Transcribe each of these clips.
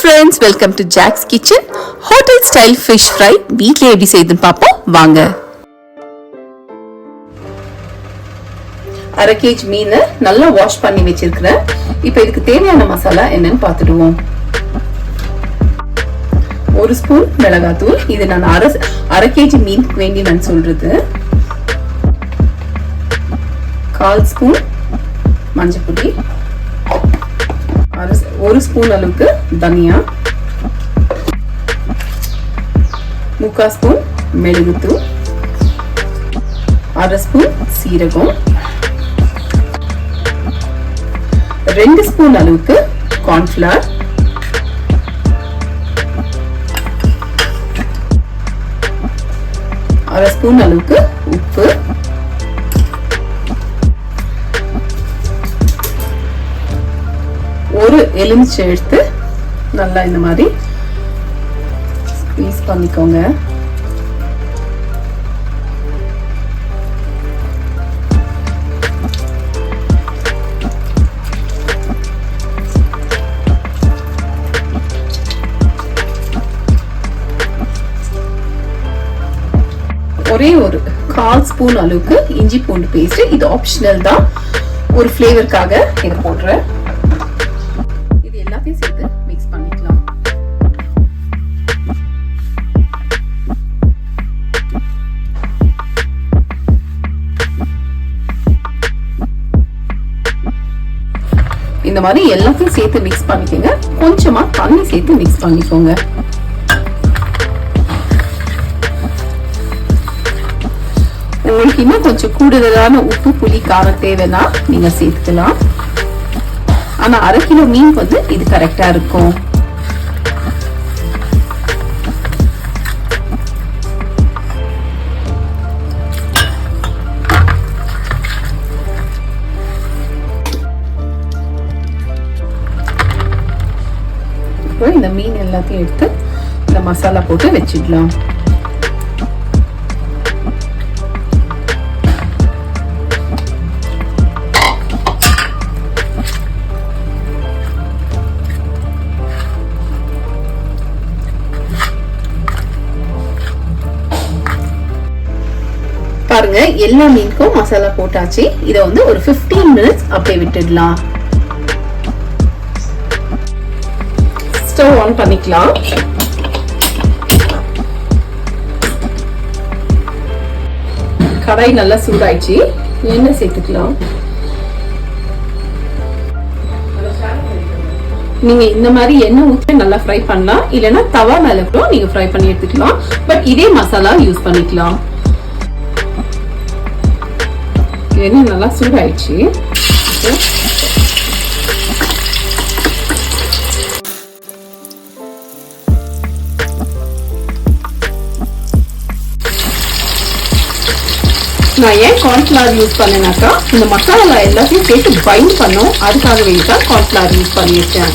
friends, welcome to Jack's Kitchen. Hotel style fish fry வீட்ல எப்படி செய்யுதுன்னு பாப்போம் வாங்க. 1/2 kg மீன் நல்லா வாஷ் பண்ணி வச்சிருக்கேன். இப்போ இதுக்கு தேவையான மசாலா என்னன்னு பார்த்துடுவோம். 1 ஸ்பூன் மிளகாய்த்தூள், இது நான் 1/2 kg மீனுக்கு வேண்டி நான் சொல்றது. 1/4 ஸ்பூன் மஞ்சள் பொடி, 1 ஸ்பூன் அளவுக்கு தனியா, 3/4 ஸ்பூன் மிளகுத்தூள், 1/2 ஸ்பூன் சீரகம், 2 ஸ்பூன் அளவுக்கு கார்ன்ஃபிளவர், 1/2 ஸ்பூன் அளவுக்கு உப்பு, ஒரு எலுமிச்சை எடுத்து நல்லா இந்த மாதிரி ஸ்க்வீஸ் பண்ணிக்கோங்க. ஒரே ஒரு 1/4 ஸ்பூன் அளவுக்கு இஞ்சி பூண்டு பேஸ்ட், இது ஆப்ஷனல் தான், ஒரு ஃப்ளேவருக்காக இதை போடுறேன். எல்லாத்தையும் சேர்த்து மிக்ஸ் பண்ணிக்கலாம். இந்த மாதிரி எல்லாத்தையும் சேர்த்து மிக்ஸ் பண்ணிக்கோங்க. கொஞ்சமா தண்ணி சேர்த்து மிக்ஸ் பண்ணிக்கோங்க. உங்களுக்கு இன்னும் கொஞ்சம் கூடுதலான உப்பு புளி காரம் தேவைன்னா நீங்க சேர்த்துக்கலாம். ஆனா 1/2 கிலோ மீன் வந்து இது கரெக்டா இருக்கும். இப்போ இந்த மீன் எல்லாத்தையும் எடுத்து இந்த மசாலா போட்டு வச்சிடலாம். பாருங்க, எல்லா மீனுக்கும் மசாலா போட்டாச்சு. இதை வந்து ஒரு 15 மினிட்ஸ் அப்படியே விட்டுடலாம். ஸ்டவ் ஆன் பண்ணிக்கலாம். கடாய் நல்லா சூடாயிடுச்சு. எண்ணெய் சேர்த்துக்கலாம். நீங்க இந்த மாதிரி எண்ணெய் ஊற்றி நல்லா ஃப்ரை பண்ணலாம், இல்லைன்னா தவா மேல கூட நீங்க ஃப்ரை பண்ணி எடுத்துக்கலாம். பட் இதே மசாலா யூஸ் பண்ணிக்கலாம். எண்ணெய் நல்லா சூடாயிடுச்சு. நான் ஏன் கார்ன்ஃபிளவர் யூஸ் பண்ணேனாக்கா, இந்த மசாலா எல்லாத்தையும் சேர்த்து பைண்ட் பண்ணும், அதுக்காக வேண்டி தான் கார்ன்ஃபிளவர் யூஸ் பண்ணியிருக்கேன்.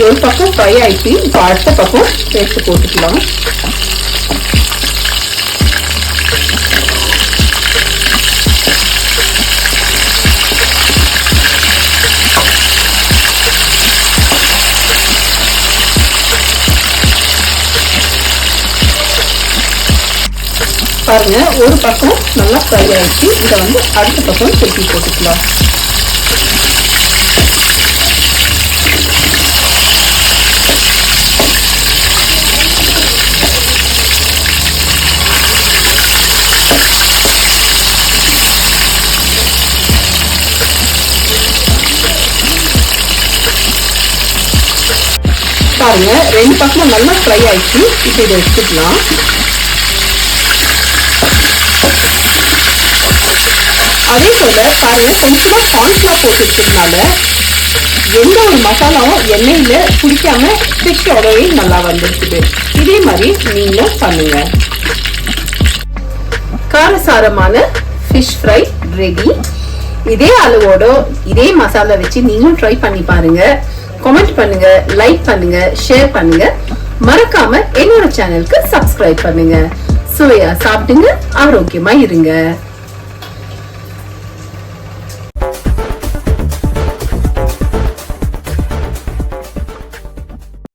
ஒரு பக்கம் ஃப்ரை ஆயிடுச்சு. இப்போ அடுத்த பக்கம் சேர்த்து போட்டுக்கலாம். பாருங்க, ஒரு பக்கம் நல்லா ஃப்ரை ஆயிடுச்சு. இதை வந்து அடுத்த பக்கம் திருப்பி போட்டுக்கலாம். பாருங்க, 2 பக்கமும் நல்லா ஃப்ரை ஆயிடுச்சு. இப்போ இதை எடுத்துக்கலாம். அதே போல பாருங்க, கொஞ்சமா கார்ன்ஃபிளவர் போட்டுக்கிறதுனால எந்த ஒரு மசாலாவும் எண்ணெயில குடிக்காம ஃபிஷ்ஷோடவே நல்லா வந்துருக்குது. இதே மாதிரி நீங்களும் பண்ணுங்க. காரசாரமான ஃபிஷ் ஃப்ரை ரெடி. இதே அளவோட இதே மசாலா வச்சு நீங்களும் ட்ரை பண்ணி பாருங்க. கமெண்ட் பண்ணுங்க, லைக் பண்ணுங்க, ஷேர் பண்ணுங்க. மறக்காம என்னோட சேனலுக்கு சப்ஸ்கிரைப் பண்ணுங்க. சுவையா சாப்பிடுங்க, ஆரோக்கியமா இருங்க.